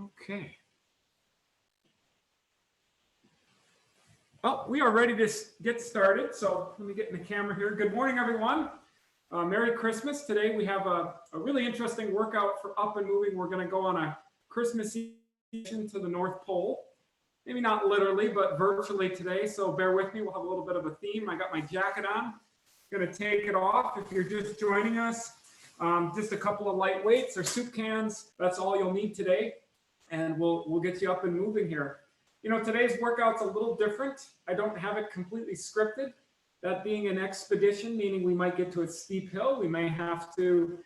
Okay. Well, we are ready to get started. So let me get in the camera here. Good morning, everyone. Merry Christmas. Today we have a really interesting workout for Up and Moving. We're going to go on a Christmas mission to the North Pole. Maybe not literally, but virtually today. So bear with me. We'll have a little bit of a theme. I got my jacket on. Going to take it off. If you're just joining us, just a couple of light weights or soup cans. That's all you'll need today. And we'll get you up and moving here. You know, today's workout's a little different. I don't have it completely scripted. That being an expedition, meaning we might get to a steep hill. We may have to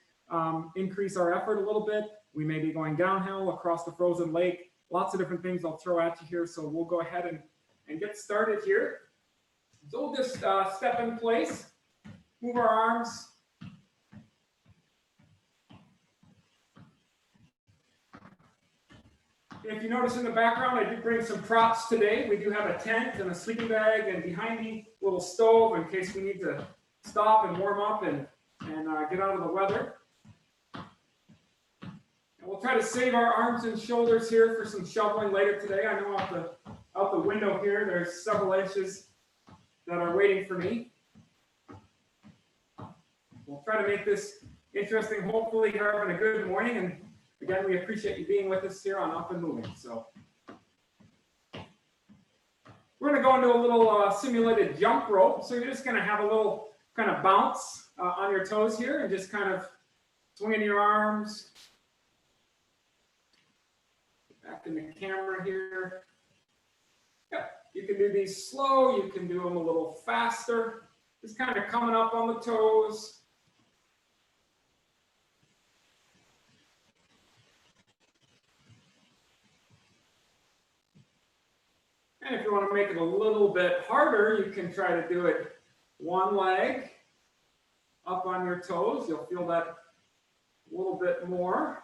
increase our effort a little bit. We may be going downhill across the frozen lake. Lots of different things I'll throw at you here. So we'll go ahead and get started here. So we'll just step in place, move our arms. If you notice in the background, I did bring some props today. We do have a tent and a sleeping bag, and behind me, a little stove in case we need to stop and warm up and get out of the weather. And we'll try to save our arms and shoulders here for some shoveling later today. I know out the window here, there's several inches that are waiting for me. We'll try to make this interesting. Hopefully, you're having a good morning. And again, we appreciate you being with us here on Up and Moving. So we're going to go into a little simulated jump rope. So you're just going to have a little kind of bounce on your toes here and just kind of swinging your arms. Back in the camera here. Yep. You can do these slow. You can do them a little faster. Just kind of coming up on the toes. And if you want to make it a little bit harder, you can try to do it one leg up on your toes. You'll feel that a little bit more.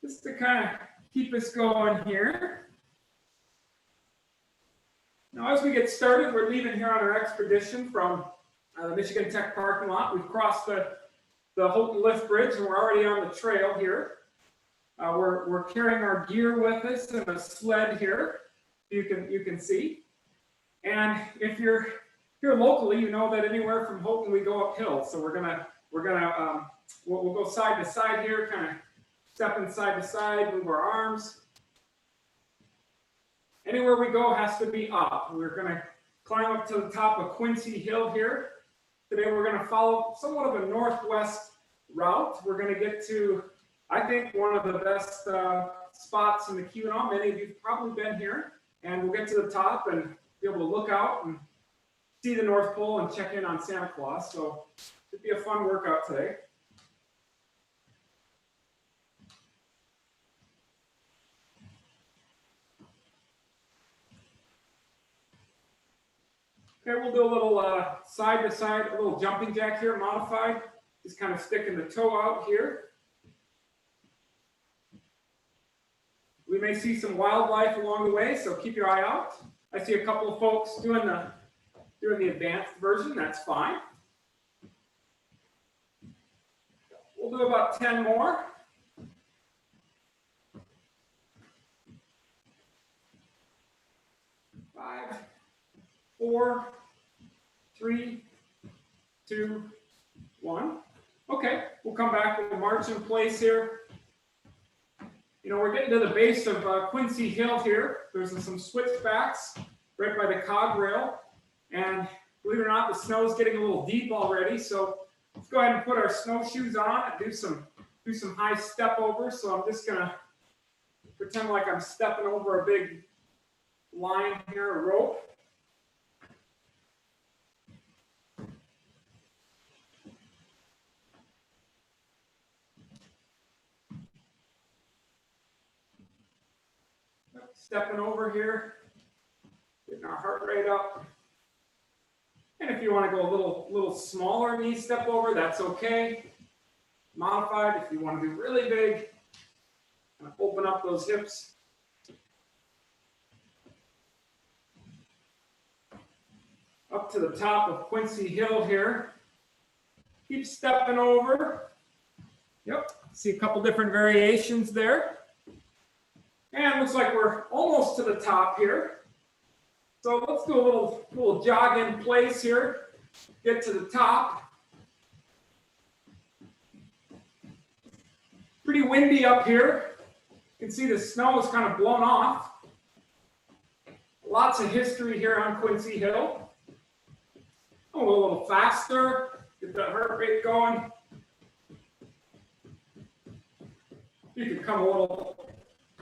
Just to kind of keep us going here. Now, as we get started, we're leaving here on our expedition from the Michigan Tech parking lot. We've crossed the Houghton Lift Bridge, and we're already on the trail here. We're carrying our gear with us in a sled here. You can see. And if you're here locally, you know that anywhere from Houghton we go uphill. So we'll go side to side here, kind of stepping side to side, move our arms. Anywhere we go has to be up. We're going to climb up to the top of Quincy Hill here. Today we're going to follow somewhat of a northwest route. We're going to get to, I think, one of the best spots in the Keweenaw. Many of you have probably been here. And we'll get to the top and be able to look out and see the North Pole and check in on Santa Claus. So it'll be a fun workout today. Okay, we'll do a little side to side, a little jumping jack here, modified. Just kind of sticking the toe out here. We may see some wildlife along the way, so keep your eye out. I see a couple of folks doing the advanced version. That's fine. We'll do about 10 more. Five, 4, 3, 2, 1. Okay, we'll come back. We'll march in place here. You know, we're getting to the base of Quincy Hill here. There's some switchbacks right by the cog rail. And believe it or not, the snow is getting a little deep already. So let's go ahead and put our snowshoes on and do some high step over. So I'm just going to pretend like I'm stepping over a big line here, a rope. Stepping over here, getting our heart rate up. And if you want to go a little smaller knee step over, that's okay. Modified, if you want to be really big, kind of open up those hips. Up to the top of Quincy Hill here. Keep stepping over. Yep. See a couple different variations there. And looks like we're almost to the top here. So let's do a little jog in place here. Get to the top. Pretty windy up here. You can see the snow is kind of blown off. Lots of history here on Quincy Hill. Oh, a little faster. Get that heart rate going. You can come a little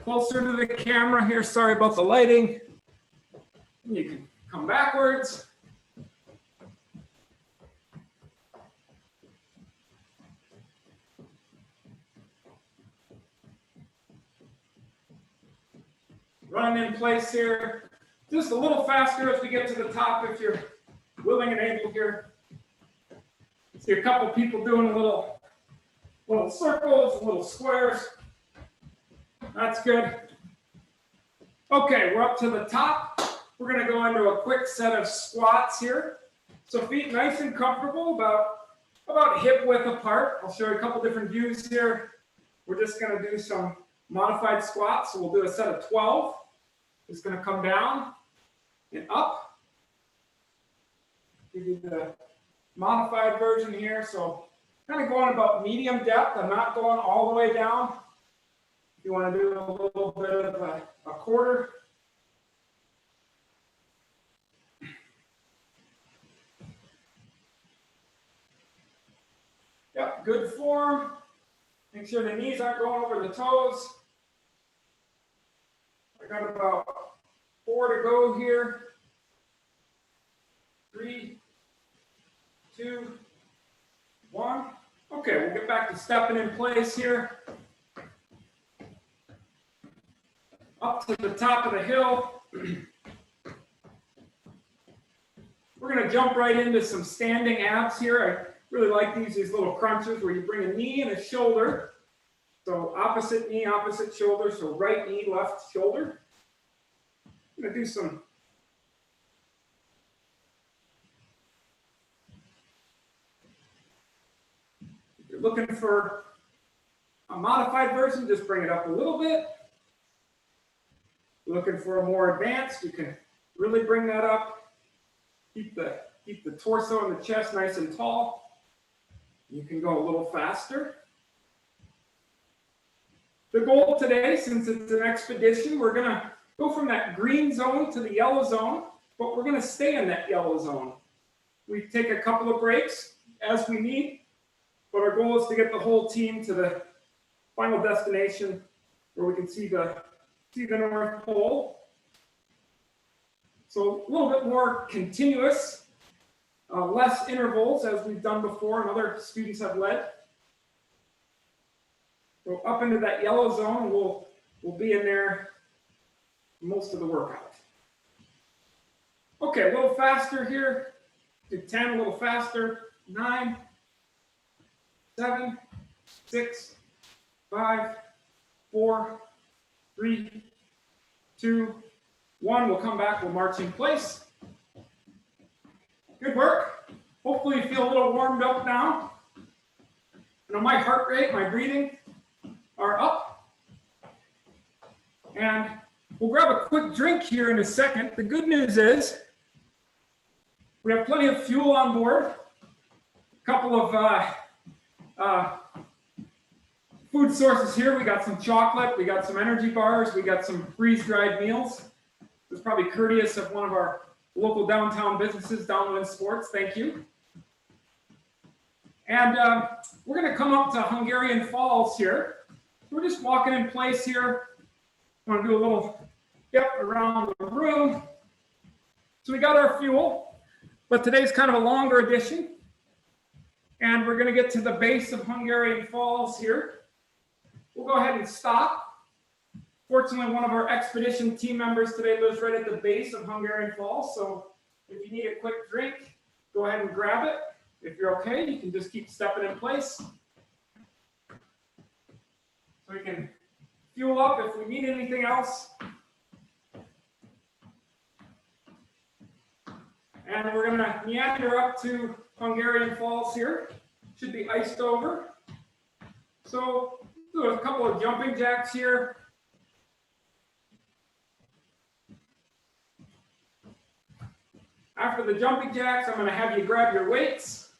closer to the camera here. Sorry about the lighting. You can come backwards. Run in place here. Just a little faster as we get to the top if you're willing and able here. See a couple people doing a little circles, little squares. That's good. Okay, we're up to the top. We're going to go into a quick set of squats here. So feet nice and comfortable, about hip width apart. I'll show you a couple different views here. We're just going to do some modified squats. So we'll do a set of 12. It's going to come down and up. Give you the modified version here. So kind of going about medium depth. I'm not going all the way down. If you want to do a little bit of a quarter. Yep, good form. Make sure the knees aren't going over the toes. I got about 4 to go here. 3, 2, 1. Okay, we'll get back to stepping in place here. Up to the top of the hill. We're going to jump right into some standing abs here. I really like these little crunches where you bring a knee and a shoulder. So opposite knee, opposite shoulder. So right knee, left shoulder. I'm going to do some. If you're looking for a modified version, just bring it up a little bit. Looking for a more advanced, you can really bring that up. Keep the torso and the chest nice and tall. You can go a little faster. The goal today, since it's an expedition, we're going to go from that green zone to the yellow zone, but we're going to stay in that yellow zone. We take a couple of breaks as we need, but our goal is to get the whole team to the final destination where we can see the North Pole. So a little bit more continuous. Less intervals as we've done before and other students have led. So up into that yellow zone, we'll be in there most of the workout. Okay, a little faster here. Do 10, a little faster. 9, 7, 6, 5, 4, 3, 2, 1. We'll come back, we'll march in place. Good work. Hopefully you feel a little warmed up now. You know, my heart rate, my breathing are up. And we'll grab a quick drink here in a second. The good news is we have plenty of fuel on board. A couple of food sources here. We got some chocolate, we got some energy bars, we got some freeze-dried meals. It's probably courteous of one of our local downtown businesses, Downwind Sports. Thank you. And we're going to come up to Hungarian Falls here. We're just walking in place here. I'm going to do a little around the room. So we got our fuel, but today's kind of a longer edition. And we're going to get to the base of Hungarian Falls here. We'll go ahead and stop. Fortunately, one of our expedition team members today lives right at the base of Hungarian Falls. So if you need a quick drink, go ahead and grab it. If you're okay, you can just keep stepping in place. So we can fuel up if we need anything else. And we're going to meander up to Hungarian Falls here. Should be iced over. So Do a couple of jumping jacks here. After the jumping jacks, I'm going to have you grab your weights.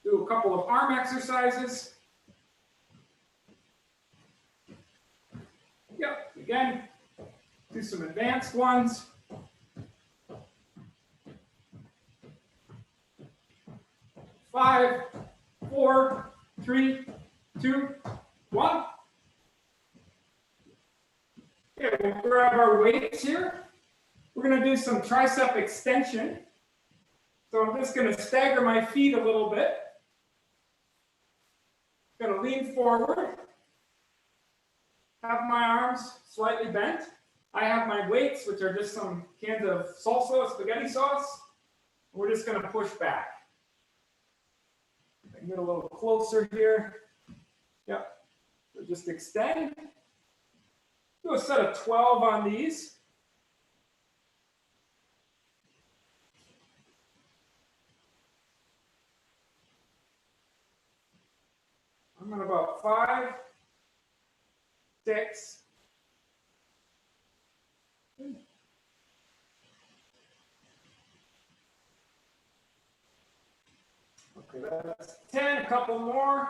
Do a couple of arm exercises. Yep, again, do some advanced ones. Five, 4, 3, 2, 1. Okay, we'll grab our weights here. We're going to do some tricep extension. So I'm just going to stagger my feet a little bit. Going to lean forward. Have my arms slightly bent. I have my weights, which are just some cans of salsa, spaghetti sauce. We're just going to push back. I can get a little closer here. Yep. So just extend. Do a set of 12 on these. I'm at about 5, 6. Okay, that's 10, a couple more.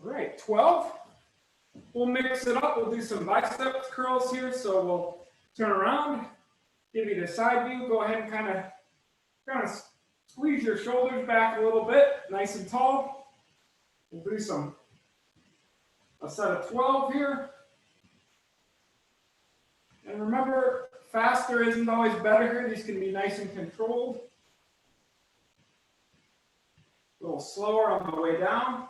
All right, 12. We'll mix it up. We'll do some biceps curls here. So we'll turn around, give you the side view. Go ahead and kind of squeeze your shoulders back a little bit, nice and tall. We'll do a set of 12 here. And remember, faster isn't always better here. These can be nice and controlled. A little slower on the way down.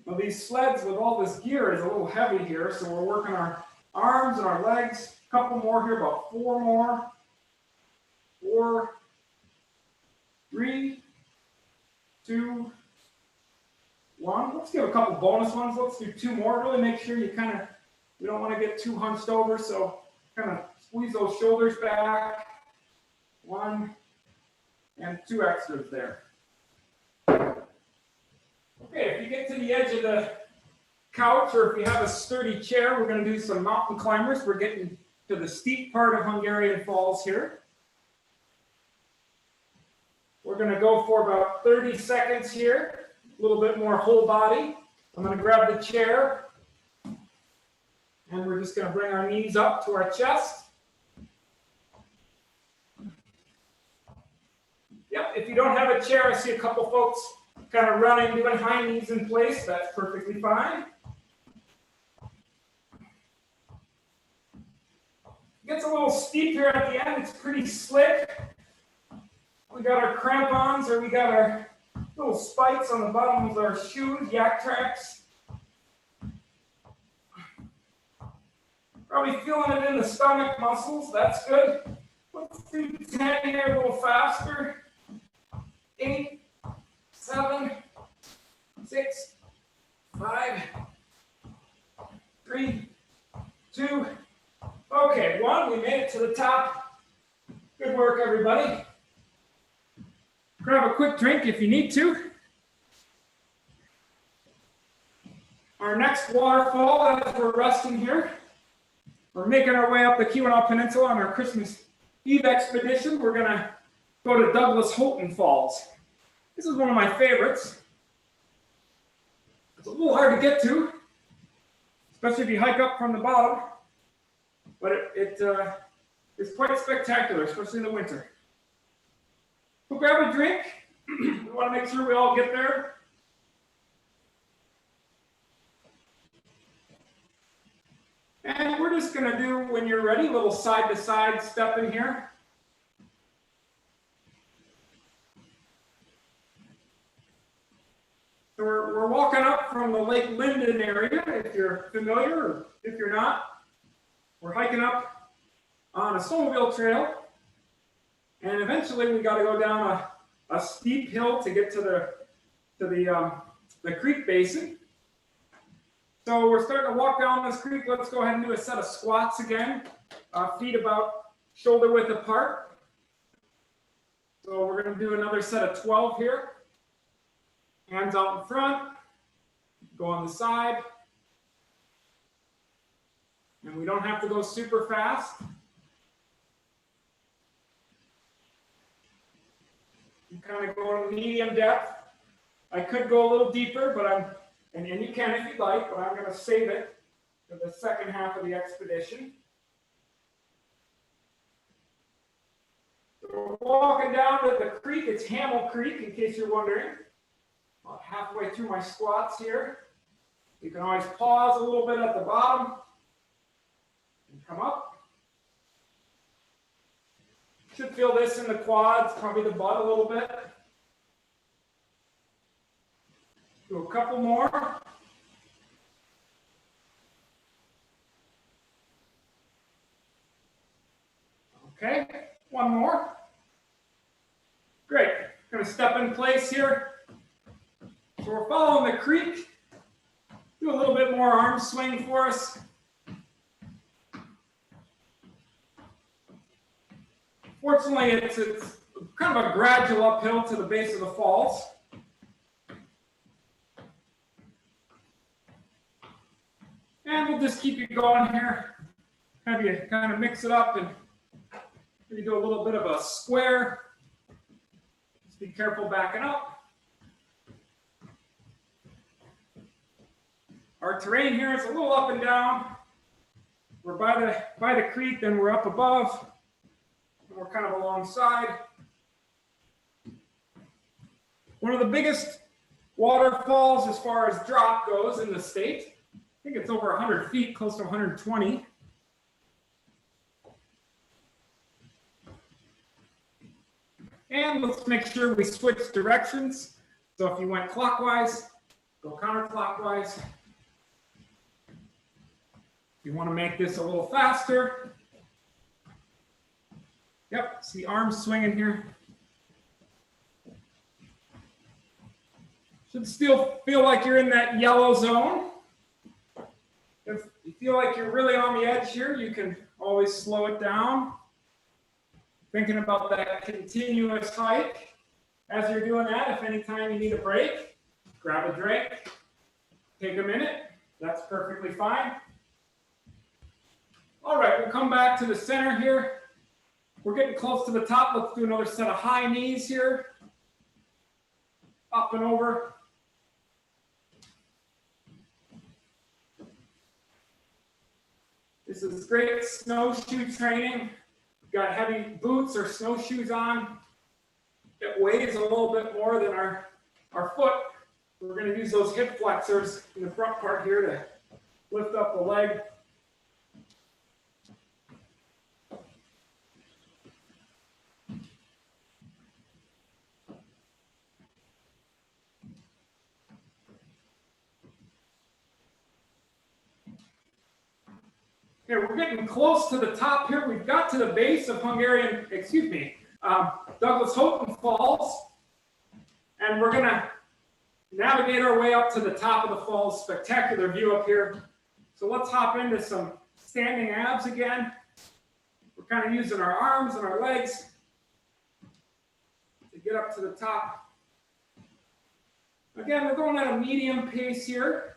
Now these sleds with all this gear is a little heavy here, so we're working our arms and our legs. A couple more here, about 4 more. 4, 3, 2, 1. Let's give a couple bonus ones. Let's do 2 more. Really make sure you you don't want to get too hunched over, so kind of squeeze those shoulders back. 1 and 2 extras there. Okay, if you get to the edge of the couch or if you have a sturdy chair, we're going to do some mountain climbers. We're getting to the steep part of Hungarian Falls here. We're going to go for about 30 seconds here, a little bit more whole body. I'm going to grab the chair, and we're just going to bring our knees up to our chest. Yep, if you don't have a chair, I see a couple folks kind of running, doing high knees in place. That's perfectly fine. It gets a little steep here at the end. It's pretty slick. We got our crampons, or we got our little spikes on the bottom of our shoes, yak tracks. Probably feeling it in the stomach muscles. That's good. Let's do 10 here a little faster. 8, 7, 6, 5, 3, 2. Okay, 1. We made it to the top. Good work, everybody. Grab a quick drink if you need to. Our next waterfall, as we're resting here, we're making our way up the Keweenaw Peninsula on our Christmas Eve expedition. We're going to go to Douglas Houghton Falls. This is one of my favorites. It's a little hard to get to, especially if you hike up from the bottom, but it's quite spectacular, especially in the winter. We'll grab a drink. We want to make sure we all get there. And we're just going to do, when you're ready, a little side-to-side step in here. So we're walking up from the Lake Linden area, if you're familiar, or if you're not. We're hiking up on a snowmobile trail. And eventually we got to go down a steep hill to get to the creek basin. So we're starting to walk down this creek. Let's go ahead and do a set of squats again. Feet about shoulder width apart. So we're going to do another set of 12 here. Hands out in front. Go on the side. And we don't have to go super fast. You kind of go to medium depth. I could go a little deeper, but and you can if you'd like, but I'm going to save it for the second half of the expedition. So we're walking down to the creek. It's Hamel Creek, in case you're wondering. About halfway through my squats here. You can always pause a little bit at the bottom and come up. Should feel this in the quads, probably the butt a little bit. Do a couple more. Okay, one more. Great. Going to step in place here. So we're following the creek. Do a little bit more arm swing for us. Fortunately, it's kind of a gradual uphill to the base of the falls. And we'll just keep you going here. Have you kind of mix it up and maybe do a little bit of a square. Just be careful backing up. Our terrain here is a little up and down. We're by the creek, then we're up above. And we're kind of alongside. One of the biggest waterfalls as far as drop goes in the state. I think it's over 100 feet, close to 120. And let's make sure we switch directions. So if you went clockwise, go counterclockwise. If you want to make this a little faster. Yep, see arms swinging here. Should still feel like you're in that yellow zone. If you feel like you're really on the edge here, you can always slow it down. Thinking about that continuous hike. As you're doing that, if anytime you need a break, grab a drink, take a minute. That's perfectly fine. All right, we'll come back to the center here. We're getting close to the top. Let's do another set of high knees here. Up and over. This is great snowshoe training. Got heavy boots or snowshoes on. It weighs a little bit more than our foot. We're going to use those hip flexors in the front part here to lift up the leg. Okay, we're getting close to the top here. We've got to the base of Douglas Houghton Falls. And we're gonna navigate our way up to the top of the falls. Spectacular view up here. So let's hop into some standing abs again. We're kind of using our arms and our legs to get up to the top. Again, we're going at a medium pace here.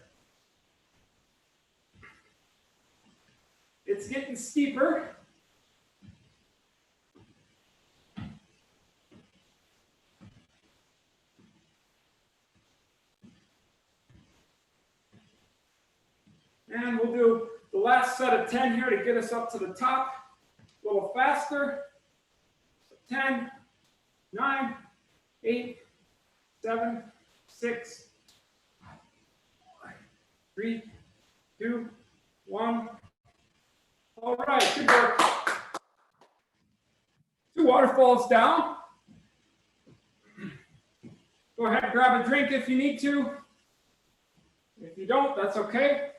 It's getting steeper. And we'll do the last set of 10 here to get us up to the top. A little faster. 10, 9, 8, 7, 6, 5, 3, 2, 1. All right, good work. 2 waterfalls down. Go ahead and grab a drink if you need to. If you don't, that's okay.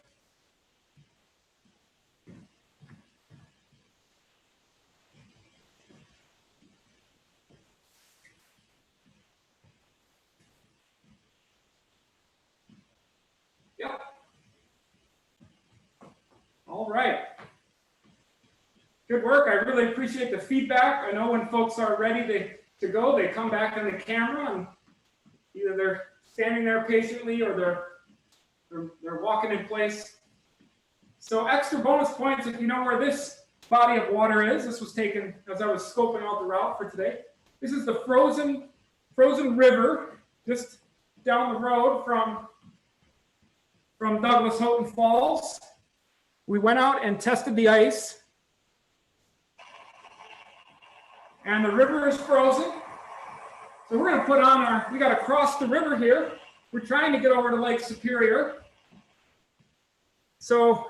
Yep. Good work. I really appreciate the feedback. I know when folks are ready to go, they come back on the camera and either they're standing there patiently or they're walking in place. So extra bonus points if you know where this body of water is. This was taken as I was scoping out the route for today. This is the frozen river just down the road from Douglas Houghton Falls. We went out and tested the ice. And the river is frozen. So we're gonna put on we gotta cross the river here. We're trying to get over to Lake Superior. So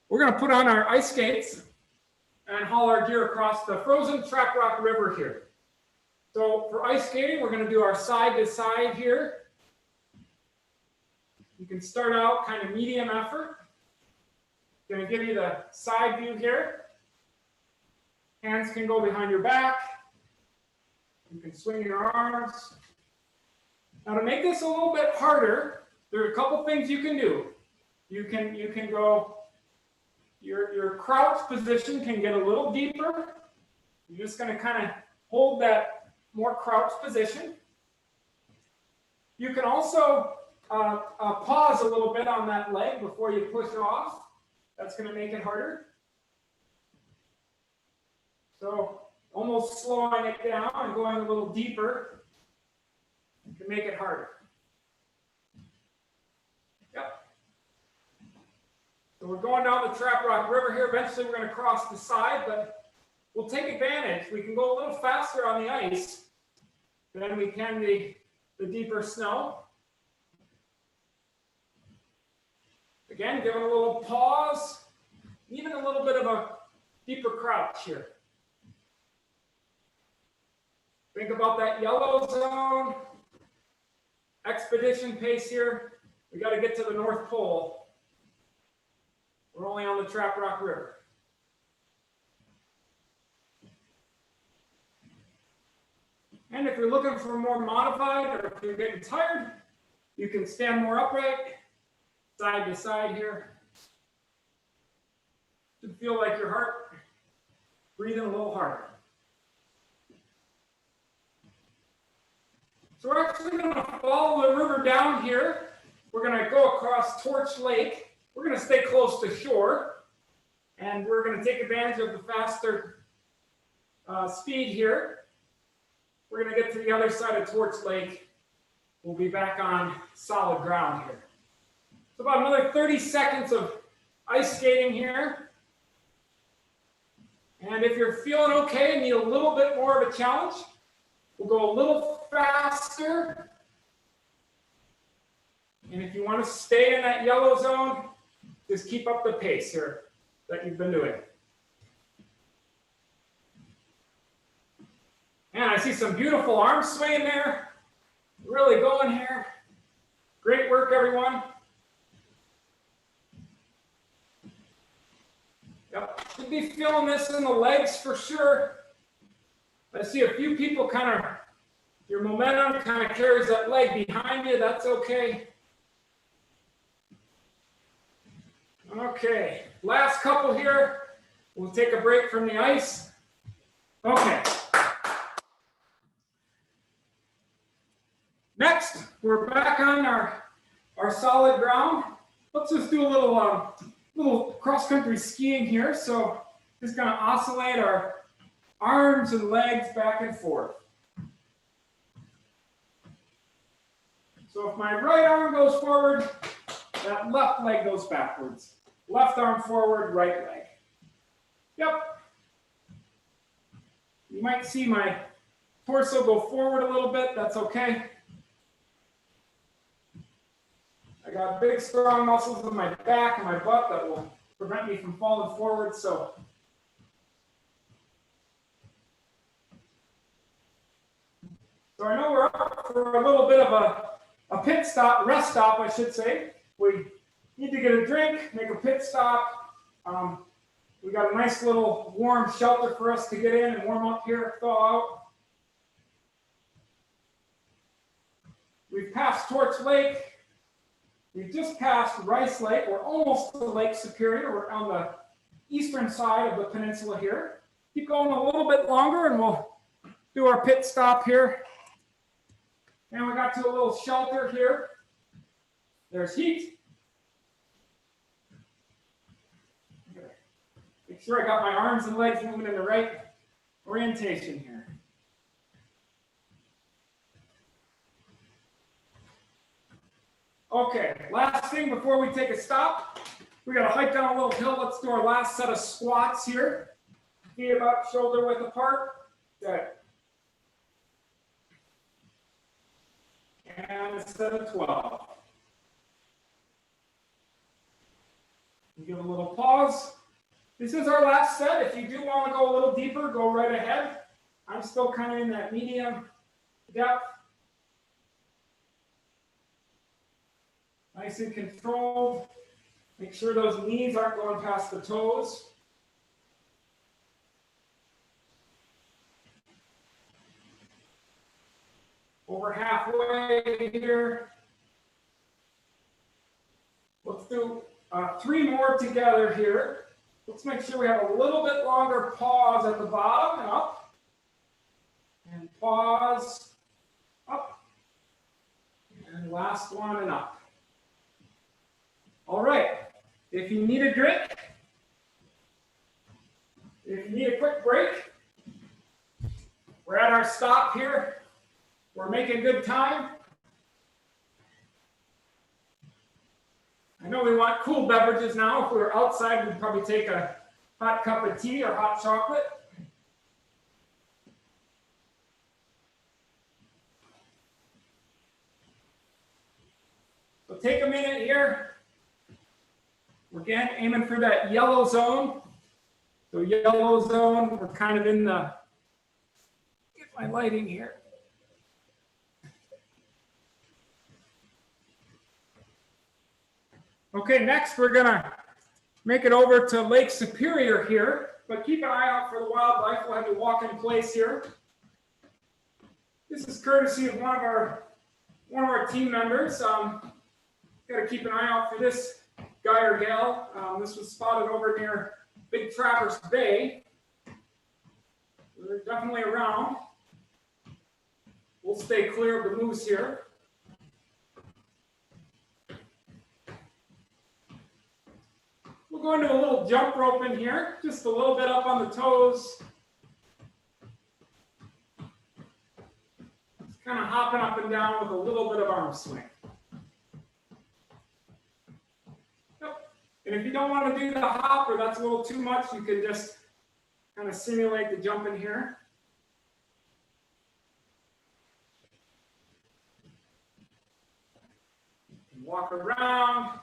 we're gonna put on our ice skates and haul our gear across the frozen Trap Rock River here. So for ice skating, we're gonna do our side to side here. You can start out kind of medium effort. Gonna give you the side view here. Hands can go behind your back. You can swing your arms. Now to make this a little bit harder, there are a couple things you can do. You can go, your crouch position can get a little deeper. You're just gonna kind of hold that more crouch position. You can also pause a little bit on that leg before you push off. That's gonna make it harder. So almost slowing it down and going a little deeper can make it harder. Yep. So we're going down the Trap Rock River here. Eventually we're going to cross the side, but we'll take advantage. We can go a little faster on the ice than we can the deeper snow. Again, give it a little pause, even a little bit of a deeper crouch here. Think about that yellow zone. Expedition pace here. We got to get to the North Pole. We're only on the Trap Rock River. And if you're looking for more modified, or if you're getting tired, you can stand more upright, side to side here. Should feel like your heart breathing a little harder. So we're actually going to follow the river down here. We're going to go across Torch Lake. We're going to stay close to shore. And we're going to take advantage of the faster speed here. We're going to get to the other side of Torch Lake. We'll be back on solid ground here. So about another 30 seconds of ice skating here. And if you're feeling okay and need a little bit more of a challenge, we'll go a little faster. And if you want to stay in that yellow zone, just keep up the pace here that you've been doing. And I see some beautiful arm swinging there. Really going here. Great work, everyone. Yep, should be feeling this in the legs for sure. I see a few people your momentum kind of carries that leg behind you. That's okay. Okay, last couple here. We'll take a break from the ice. Okay. Next, we're back on our solid ground. Let's just do a little cross-country skiing here. So just gonna oscillate our arms and legs back and forth. So if my right arm goes forward, that left leg goes backwards. Left arm forward, right leg. Yep. You might see my torso go forward a little bit. That's okay. I got big, strong muscles in my back and my butt that will prevent me from falling forward. So I know we're up for a little bit of a pit stop, rest stop, I should say. We need to get a drink, make a pit stop. We got a nice little warm shelter for us to get in and warm up here, thaw out. We've passed Torch Lake. We've just passed Rice Lake. We're almost to Lake Superior. We're on eastern side of the peninsula here. Keep going a little bit longer and we'll do our pit stop here. And we got to a little shelter here. There's heat. Make sure I got my arms and legs moving in the right orientation here. Okay, last thing before we take a stop, we got to hike down a little hill. Let's do our last set of squats here. Feet about shoulder width apart. Good. And a set of 12. Give a little pause. This is our last set. If you do want to go a little deeper, go right ahead. I'm still kind of in that medium depth. Nice and controlled. Make sure those knees aren't going past the toes. Over halfway here. Let's do 3 more together here. Let's make sure we have a little bit longer pause at the bottom and up. And pause, up. And last one and up. All right, if you need a drink, if you need a quick break, we're at our stop here. We're making good time. I know we want cool beverages now. If we were outside, we'd probably take a hot cup of tea or hot chocolate. So take a minute here. We're again aiming for that yellow zone. So yellow zone, we're kind of in the, get my lighting here. Okay, next we're gonna make it over to Lake Superior here, but keep an eye out for the wildlife. We'll have to walk in place here. This is courtesy of one of our team members. Got to keep an eye out for this guy or gal. This was spotted over near Big Traverse Bay. They're definitely around. We'll stay clear of the moose here. We'll go into a little jump rope in here, just a little bit up on the toes. Just kind of hopping up and down with a little bit of arm swing. Yep. And if you don't want to do the hop or that's a little too much, you can just kind of simulate the jump in here. Walk around.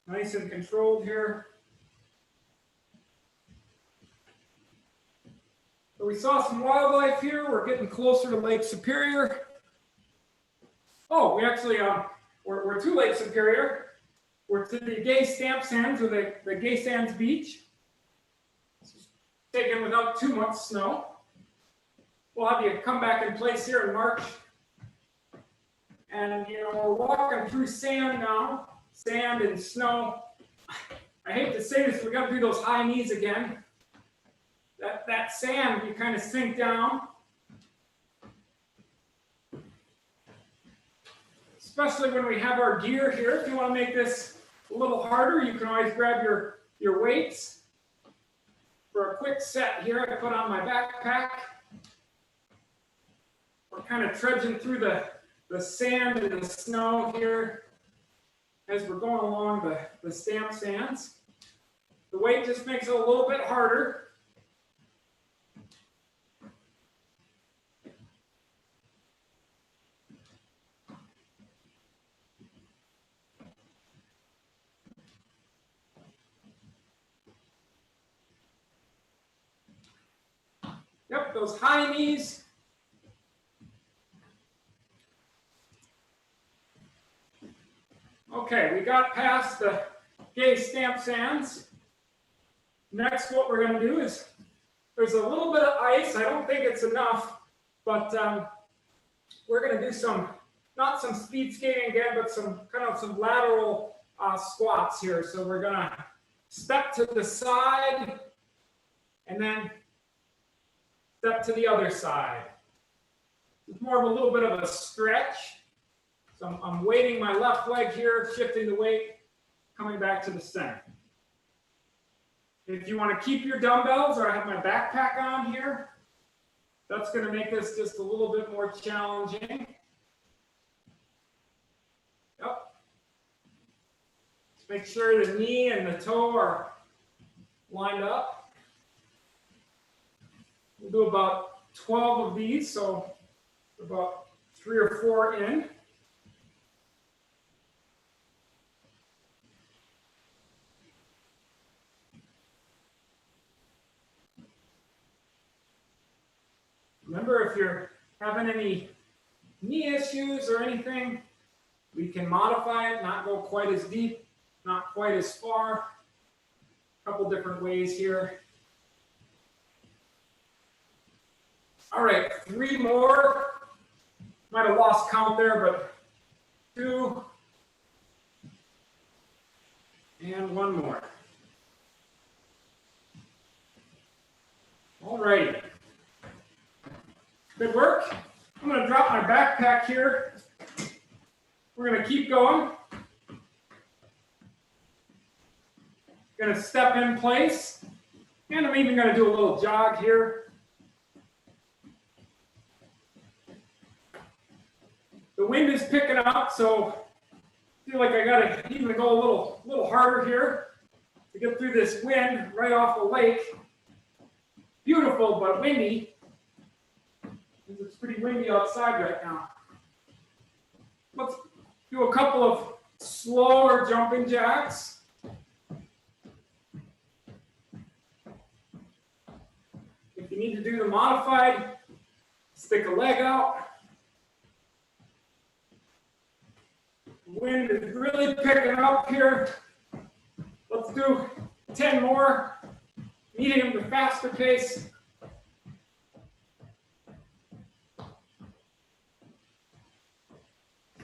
Nice and controlled here. So we saw some wildlife here. We're getting closer to Lake Superior. Oh, we actually, we're to Lake Superior. We're to the Gay Stamp Sands, or the Gay Sands Beach. Taken without too much snow. We'll have you come back in place here in March. And, you know, we're walking through sand now. Sand and snow. I hate to say this, we got to do those high knees again. That sand, you kind of sink down. Especially when we have our gear here. If you want to make this a little harder, you can always grab your weights. For a quick set here, I put on my backpack. We're kind of trudging through the sand and the snow here as we're going along the stamp sands. The weight just makes it a little bit harder. Yep, those high knees. Okay, we got past the Gay Stamp Sands. Next, what we're going to do is, there's a little bit of ice. I don't think it's enough, but we're going to do not some speed skating again, but some lateral squats here. So we're going to step to the side, and then step to the other side. It's more of a little bit of a stretch. So I'm weighting my left leg here, shifting the weight, coming back to the center. If you want to keep your dumbbells, or I have my backpack on here, that's going to make this just a little bit more challenging. Yep. Make sure the knee and the toe are lined up. We'll do about 12 of these, so about 3 or 4 in. Remember, if you're having any knee issues or anything, we can modify it, not go quite as deep, not quite as far. A couple different ways here. All right, 3 more. Might have lost count there, but 2. And 1 more. All right. Good work. I'm going to drop my backpack here. We're going to keep going. Going to step in place. And I'm even going to do a little jog here. The wind is picking up, so I feel like I got to even go a little harder here to get through this wind right off the lake. Beautiful, but windy. It's pretty windy outside right now. Let's do a couple of slower jumping jacks. If you need to do the modified, stick a leg out. The wind is really picking up here. Let's do 10 more, medium to faster pace.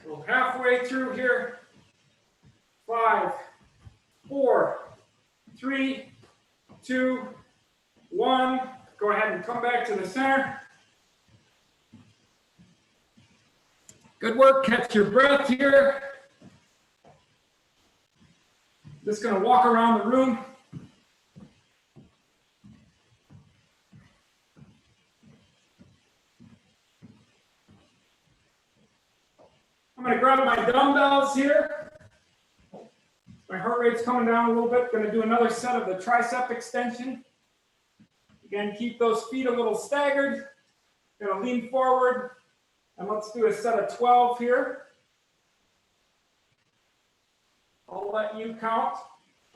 So halfway through here. 5, 4, 3, 2, 1. Go ahead and come back to the center. Good work. Catch your breath here. Just going to walk around the room. I'm going to grab my dumbbells here. My heart rate's coming down a little bit. Going to do another set of the tricep extension. Again, keep those feet a little staggered. Going to lean forward. And let's do a set of 12 here. I'll let you count.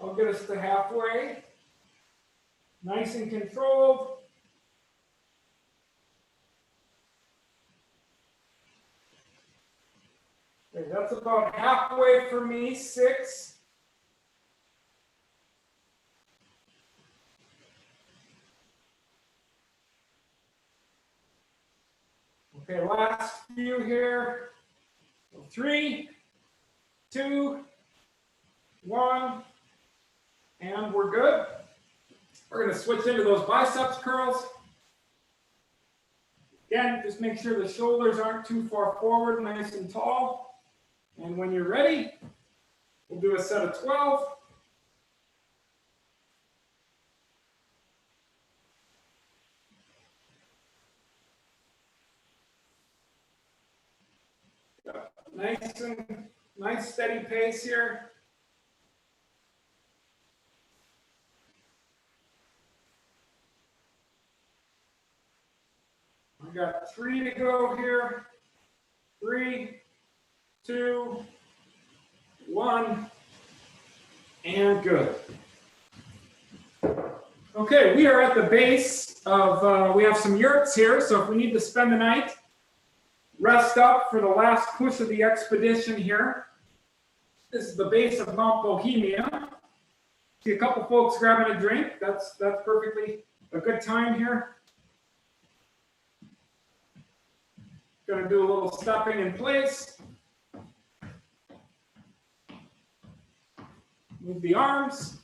I'll get us to halfway. Nice and controlled. Okay, that's about halfway for me. 6. Okay, last few here. 3, 2, 1, and we're good. We're going to switch into those biceps curls. Again, just make sure the shoulders aren't too far forward, nice and tall. And when you're ready, we'll do a set of 12. Nice steady pace here. We got 3 to go here. 3, 2, 1, and good. Okay, we are at the base of, we have some yurts here, so if we need to spend the night, rest up for the last push of the expedition here. This is the base of Mount Bohemia. See a couple folks grabbing a drink. That's perfectly a good time here. Going to do a little stepping in place. Move the arms.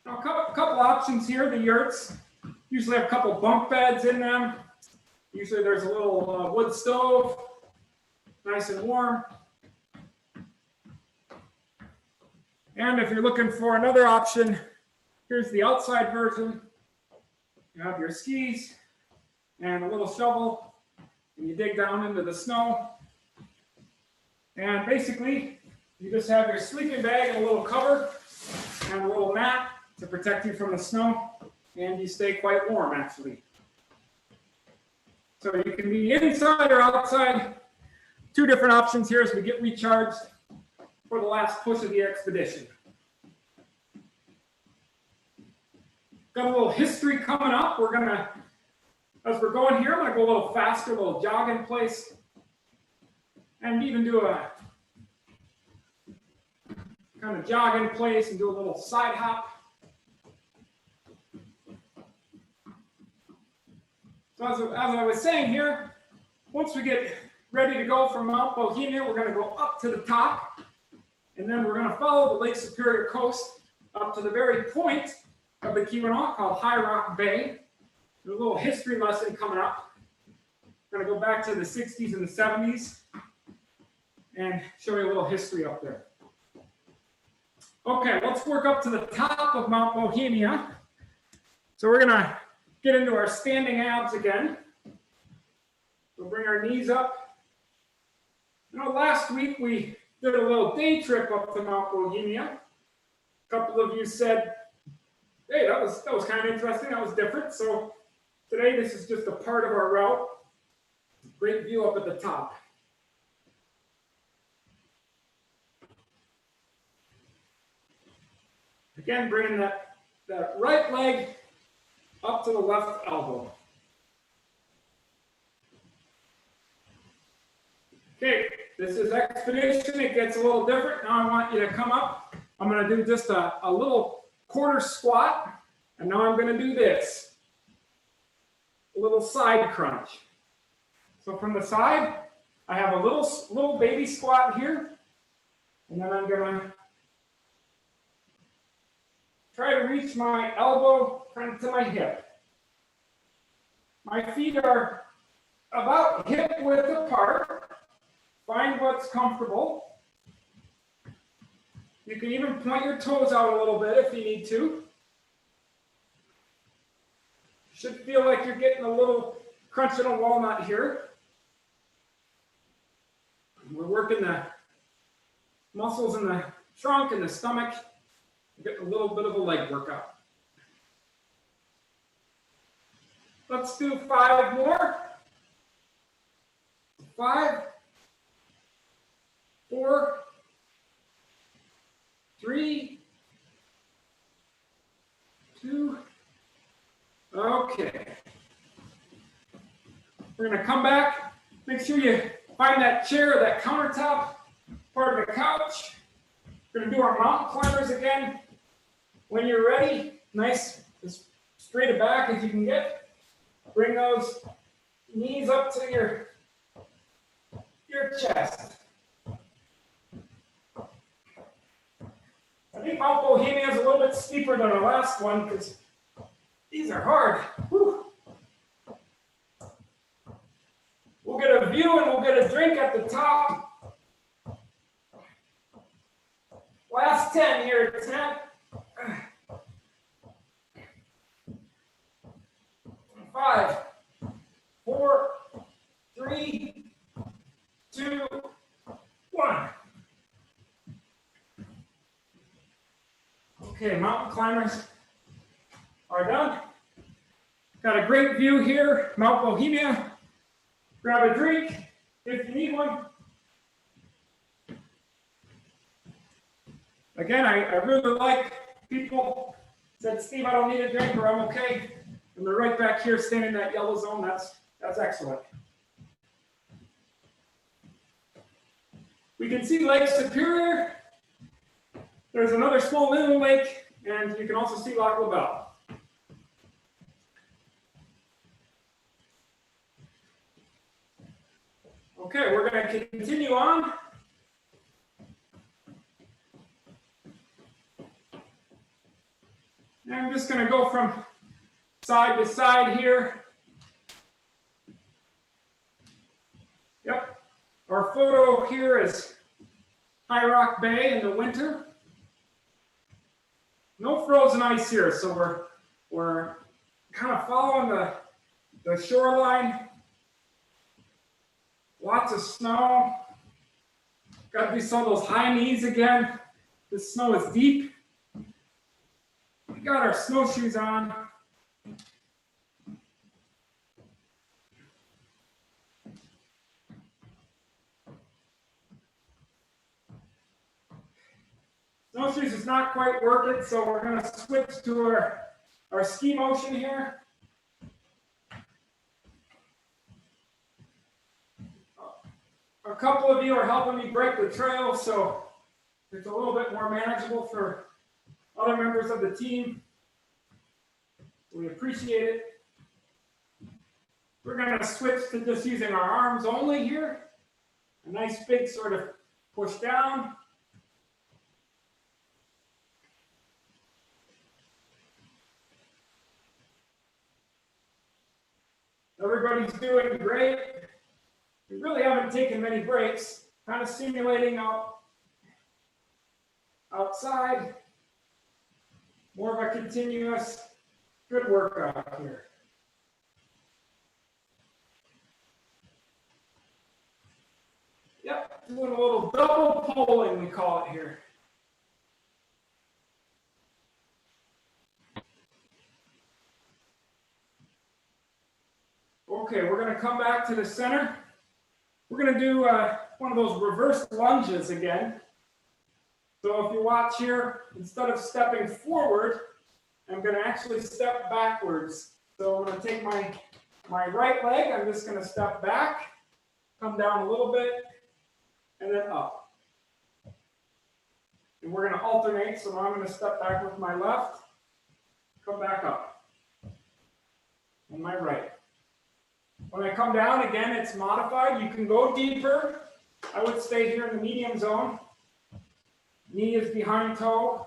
Now, a couple options here. The yurts usually have a couple bunk beds in them. Usually there's a little wood stove, nice and warm. And if you're looking for another option, here's the outside version. You have your skis and a little shovel, and you dig down into the snow. And basically, you just have your sleeping bag and a little cover and a little mat to protect you from the snow, and you stay quite warm, actually. So you can be inside or outside. Two different options here as we get recharged for the last push of the expedition. Got a little history coming up. As we're going here, I'm gonna go a little faster, a little jog in place, and even do a kind of jog in place and do a little side hop. So as I was saying here, once we get ready to go from Mount Bohemia, we're gonna go up to the top, and then we're gonna follow the Lake Superior coast up to the very point of the Keweenaw called High Rock Bay. There's a little history lesson coming up. We're gonna go back to the 60s and the 70s and show you a little history up there. Okay, let's work up to the top of Mount Bohemia. So we're gonna get into our standing abs again. We'll bring our knees up. You know, last week we did a little day trip up to Mount Bohemia. A couple of you said, hey, that was kind of interesting, that was different. So today this is just a part of our route. Great view up at the top. Again, bringing that right leg up to the left elbow. Okay, this is expedition. It gets a little different. Now I want you to come up. I'm going to do just a little quarter squat. And now I'm going to do this. A little side crunch. So from the side, I have a little baby squat here. And then I'm going to try to reach my elbow kind of to my hip. My feet are about hip width apart. Find what's comfortable. You can even point your toes out a little bit if you need to. Should feel like you're getting a little crunch in a walnut here. We're working the muscles in the trunk and the stomach. We're getting a little bit of a leg workout. Let's do 5 more. 5, 4, 3, 2. Okay. We're going to come back. Make sure you find that chair, that countertop part of the couch. We're going to do our mountain climbers again. When you're ready, nice as straight a back as you can get. Bring those knees up to your chest. I think Mount Bohemia is a little bit steeper than the last one because these are hard. Whew. We'll get a view and we'll get a drink at the top. Last 10 here. 10. 5, 4, 3, 2, 1. Okay, mountain climbers are done. Got a great view here, Mount Bohemia. Grab a drink if you need one. Again, I really like people said, Steve, I don't need a drink or I'm okay. And they're right back here staying in that yellow zone. That's excellent. We can see Lake Superior. There's another small inland lake, and you can also see Lac La Belle. Okay, we're going to continue on. just going to go from side to side here. Yep. Our photo here is High Rock Bay in the winter. No frozen ice here, so we're kind of following the shoreline. Lots of snow. Got to do some of those high knees again. The snow is deep. We got our snowshoes on. Snowshoes is not quite working, so we're going to switch to our ski motion here. A couple of you are helping me break the trail, so it's a little bit more manageable for other members of the team. We appreciate it. We're going to switch to just using our arms only here. A nice big sort of push down. Everybody's doing great. We really haven't taken many breaks, kind of simulating outside. More of a continuous, good workout here. Yep, doing a little double poling, we call it here. Okay, we're going to come back to the center. We're going to do one of those reverse lunges again. So if you watch here, instead of stepping forward, I'm going to actually step backwards. So I'm going to take my right leg, I'm just going to step back, come down a little bit, and then up. And we're going to alternate, so now I'm going to step back with my left, come back up, and my right. When I come down, again, it's modified. You can go deeper. I would stay here in the medium zone. Knee is behind toe.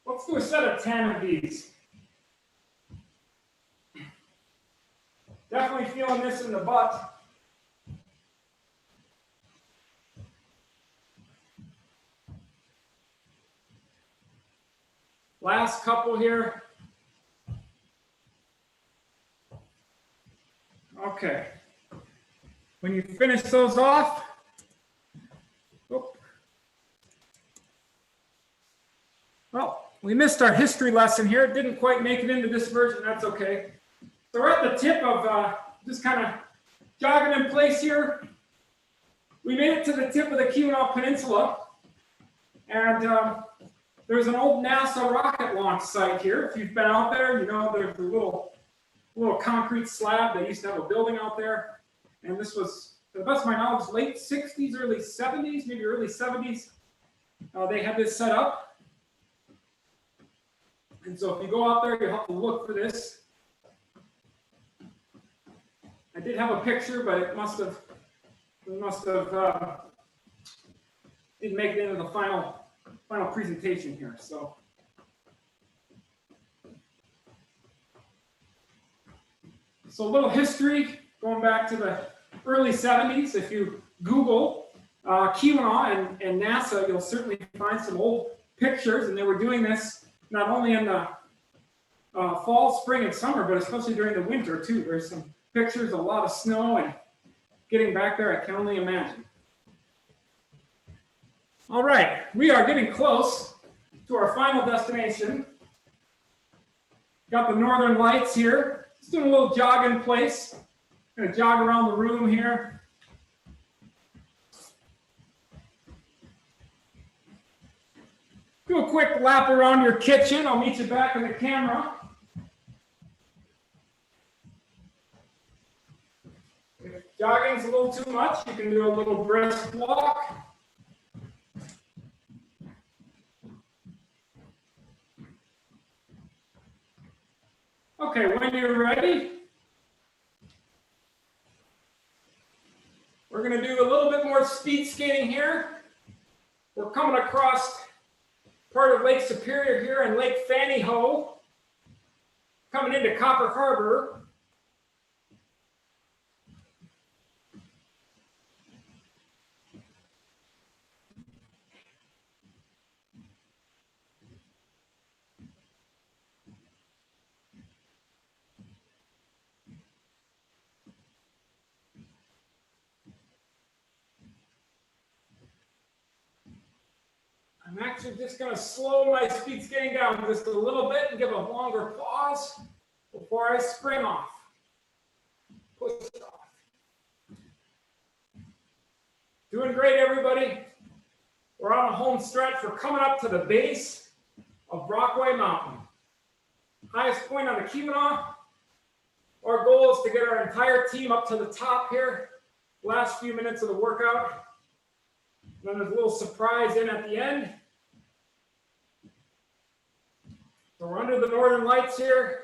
Let's do a set of 10 of these. Definitely feeling this in the butt. Last couple here. Okay. When you finish those off, well, we missed our history lesson here. It didn't quite make it into this version. That's okay. So we're at the tip of just kind of jogging in place here. We made it to the tip of the Keweenaw Peninsula. And there's an old NASA rocket launch site here. If you've been out there, you know there's a little concrete slab. They used to have a building out there. And this was, to the best of my knowledge, late 60s, early 70s, maybe early 70s. They had this set up. And so if you go out there, you have to look for this. I did have a picture, but it must have didn't make it into the final presentation here. So a little history going back to the early 70s. If you Google Keweenaw and NASA, you'll certainly find some old pictures, and they were doing this not only in the fall, spring, and summer, but especially during the winter too. There's some pictures, a lot of snow, and getting back there, I can only imagine. All right, we are getting close to our final destination. Got the Northern Lights here. Just doing a little jog in place. Gonna jog around the room here. Do a quick lap around your kitchen. I'll meet you back in the camera. If jogging's a little too much, you can do a little brisk walk. Okay, when you're ready, we're going to do a little bit more speed skating here. We're coming across part of Lake Superior here and Lake Fanny Ho, coming into Copper Harbor. I'm actually just going to slow my speed skating down just a little bit and give a longer pause before I spring off. Push off. Doing great, everybody. We're on a home stretch. We're coming up to the base of Brockway Mountain. Highest point on the Keweenaw. Our goal is to get our entire team up to the top here. Last few minutes of the workout. Then there's a little surprise in at the end. So we're under the northern lights here.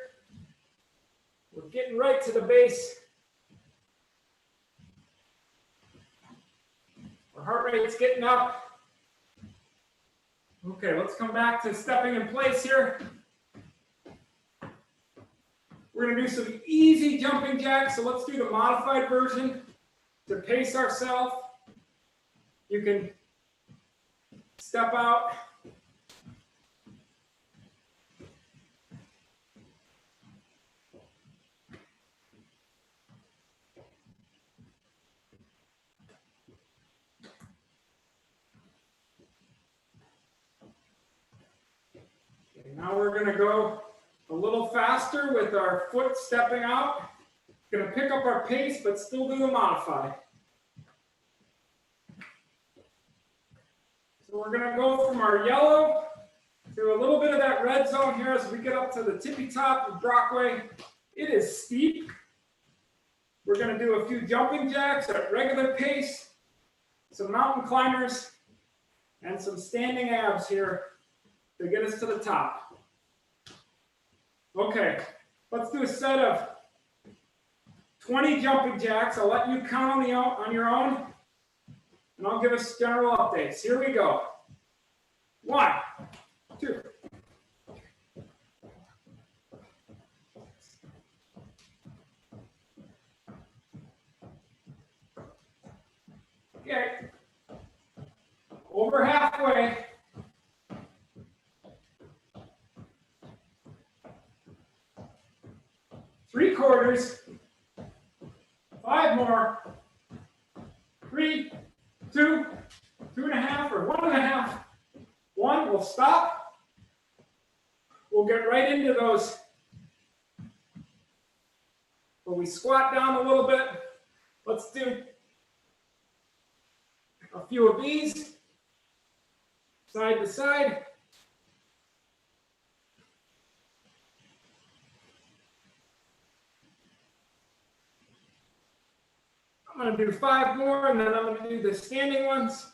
We're getting right to the base. Our heart rate's getting up. Okay, let's come back to stepping in place here. We're going to do some easy jumping jacks. So let's do the modified version to pace ourselves. You can step out. Okay, now we're going to go a little faster with our foot stepping out. Going to pick up our pace, but still do the modified. So we're going to go from our yellow to a little bit of that red zone here as we get up to the tippy top of Brockway. It is steep. We're going to do a few jumping jacks at regular pace, some mountain climbers, and some standing abs here to get us to the top. Okay, let's do a set of 20 jumping jacks. I'll let you count on your own. And I'll give us general updates. Here we go. 1, 2. Okay. Over halfway. Three quarters. 5 more. 3, 2, 2.5, or 1.5. 1, we'll stop. We'll get right into those where we squat down a little bit. Let's do a few of these, side to side. I'm going to do 5 more, and then I'm going to do the standing ones.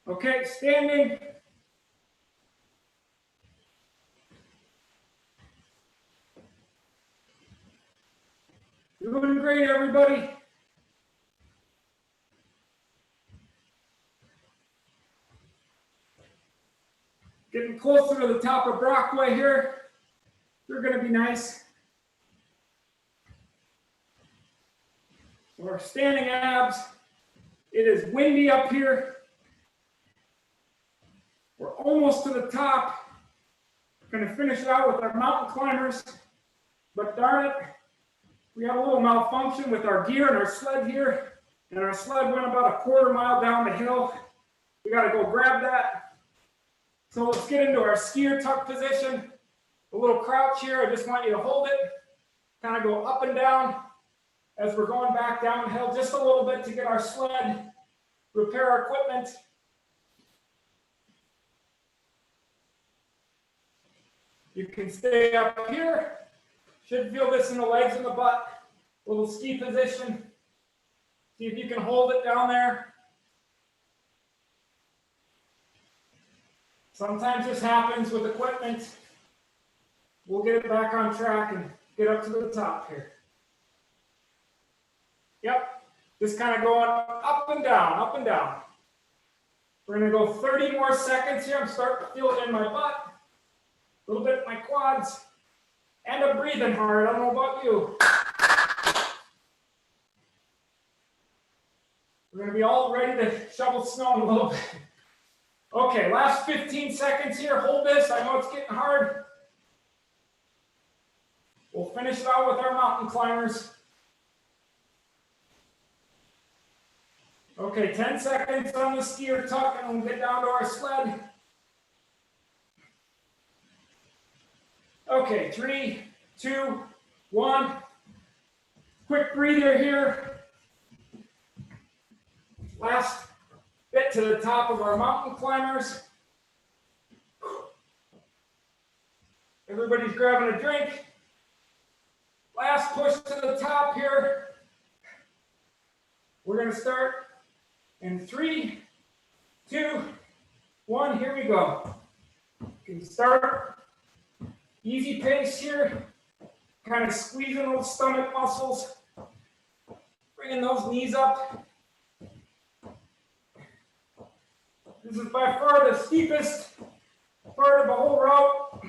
Okay, standing. Doing great, everybody. Getting closer to the top of Brockway here. They're going to be nice. We're standing abs. It is windy up here. We're almost to the top. Going to finish it out with our mountain climbers. But darn it, we had a little malfunction with our gear and our sled here. And our sled went about a 1/4 mile down the hill. We got to go grab that. So let's get into our skier tuck position. A little crouch here. I just want you to hold it. Kind of go up and down as we're going back downhill just a little bit to get our sled, repair our equipment. You can stay up here. Should feel this in the legs and the butt. Little ski position. See if you can hold it down there. Sometimes this happens with equipment. We'll get it back on track and get up to the top here. Yep, Just kind of going up and down, up and down. We're going to go 30 more seconds here. I'm starting to feel it in my butt, a little bit in my quads, and I'm breathing hard. I don't know about you. We're going to be all ready to shovel snow in a little bit. Okay, last 15 seconds here. Hold this. I know it's getting hard. We'll finish it out with our mountain climbers. Okay, 10 seconds on the skier tuck, and we'll get down to our sled. Okay, 3, 2, 1. Quick breather here. Last bit to the top of our mountain climbers. Everybody's grabbing a drink. Last push to the top here. We're going to start in 3, 2, 1. Here we go. You can start easy pace here. Kind of squeezing those stomach muscles. Bringing those knees up. This is by far the steepest part of the whole route.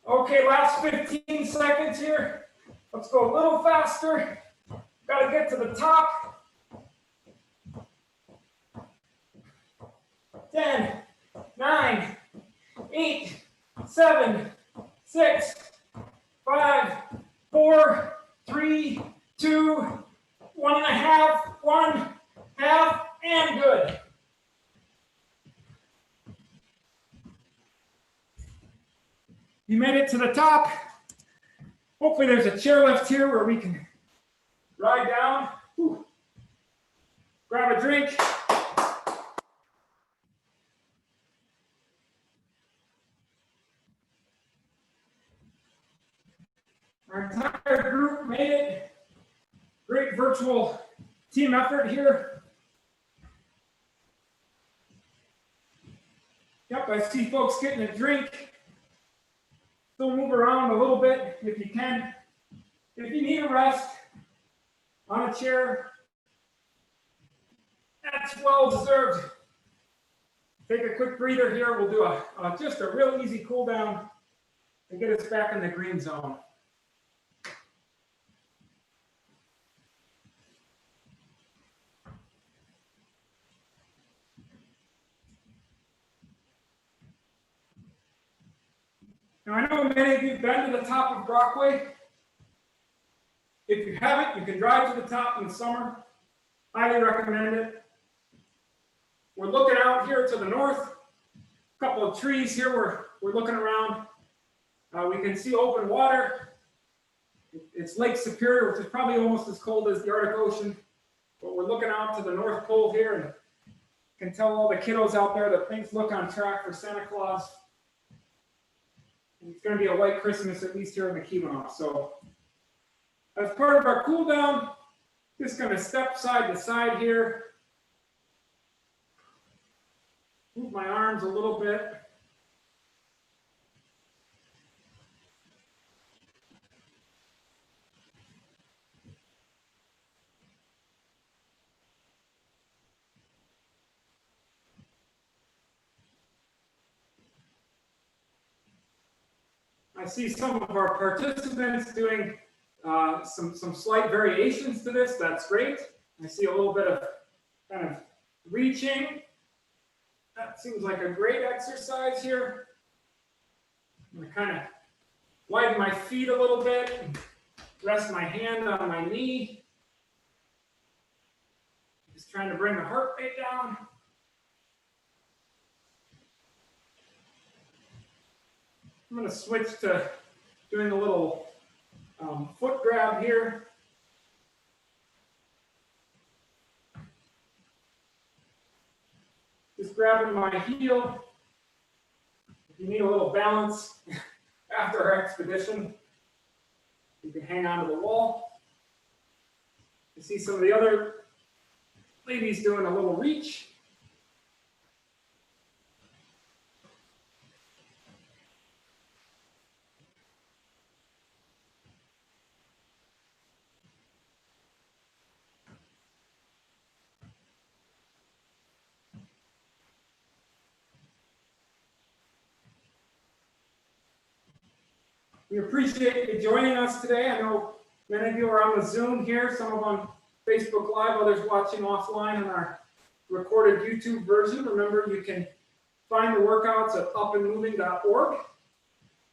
Okay, last 15 seconds here. Let's go a little faster. Got to get to the top. 10, 9, 8, 7, 6, 5, 4, 3, 2, 1.5, 1 half, and good. You made it to the top. Hopefully there's a chairlift here where we can ride down. Whew. Grab a drink. Our entire group made it. Great virtual team effort here. Yep, I see folks getting a drink. Still move around a little bit if you can. If you need a rest on a chair, that's well deserved. Take a quick breather here. We'll do just a real easy cool down and get us back in the green zone. Now, I know many of you have been to the top of Brockway. If you haven't, you can drive to the top in the summer. Highly recommend it. We're looking out here to the north. A couple of trees here. We're looking around. We can see open water. It's Lake Superior, which is probably almost as cold as the Arctic Ocean. But we're looking out to the North Pole here and can tell all the kiddos out there that things look on track for Santa Claus. It's going to be a white Christmas, at least here in the Keweenaw. So as part of our cool down, just going to step side to side here. Move my arms a little bit. I see some of our participants doing some slight variations to this. That's great. I see a little bit of kind of reaching. That seems like a great exercise here. I'm going to kind of widen my feet a little bit and rest my hand on my knee. Just trying to bring the heart rate down. I'm going to switch to doing a little foot grab here. Just grabbing my heel. If you need a little balance after our expedition, you can hang onto the wall. You see some of the other ladies doing a little reach. We appreciate you joining us today. I know many of you are on the Zoom here, some of on Facebook Live, others watching offline on our recorded YouTube version. Remember, you can find the workouts at upandmoving.org.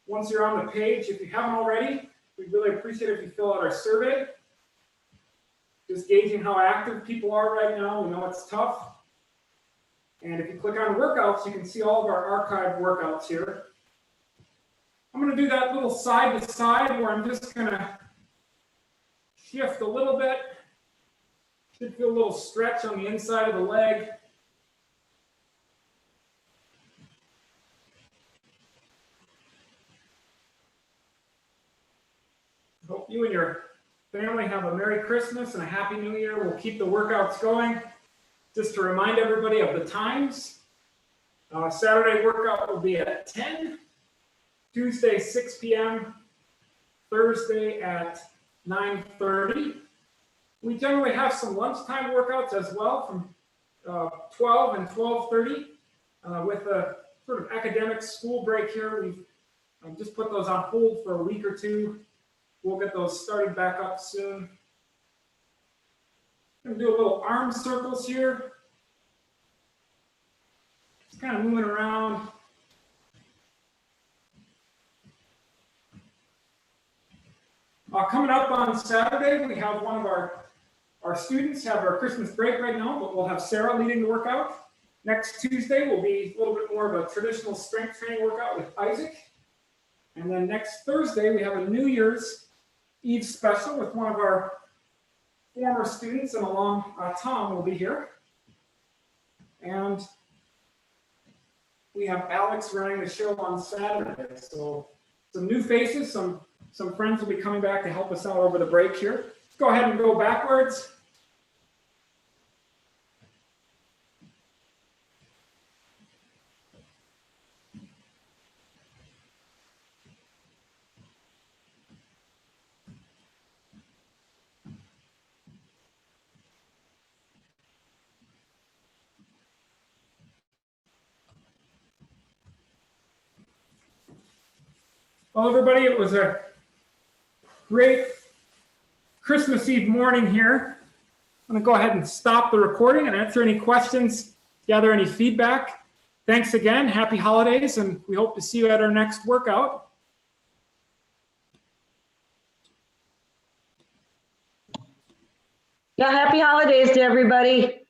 Once you're on the page, if you haven't already, we'd really appreciate it if you fill out our survey. Just gauging how active people are right now. We know it's tough. And if you click on workouts, you can see all of our archived workouts here. I'm going to do that little side to side where I'm just going to shift a little bit. Should feel a little stretch on the inside of the leg. Hope you and your family have a Merry Christmas and a Happy New Year. We'll keep the workouts going. Just to remind everybody of the times. Saturday workout will be at 10, Tuesday 6 p.m., Thursday at 9:30. We generally have some lunchtime workouts as well from 12 and 12:30. With a sort of academic school break here, we've just put those on hold for a week or two. We'll get those started back up soon. I'm going to do a little arm circles here. Just kind of moving around. Coming up on Saturday, we have one of our students have our Christmas break right now, but we'll have Sarah leading the workout. Next Tuesday will be a little bit more of a traditional strength training workout with Isaac. And then next Thursday, we have a New Year's Eve special with one of our former students, and along Tom will be here. And we have Alex running the show on Saturday. So some new faces, some friends will be coming back to help us out over the break here. Let's go ahead and go backwards. Well, everybody, it was a great Christmas Eve morning here. I'm going to go ahead and stop the recording and answer any questions, gather any feedback. Thanks again. Happy holidays, and we hope to see you at our next workout. Yeah, happy holidays to everybody.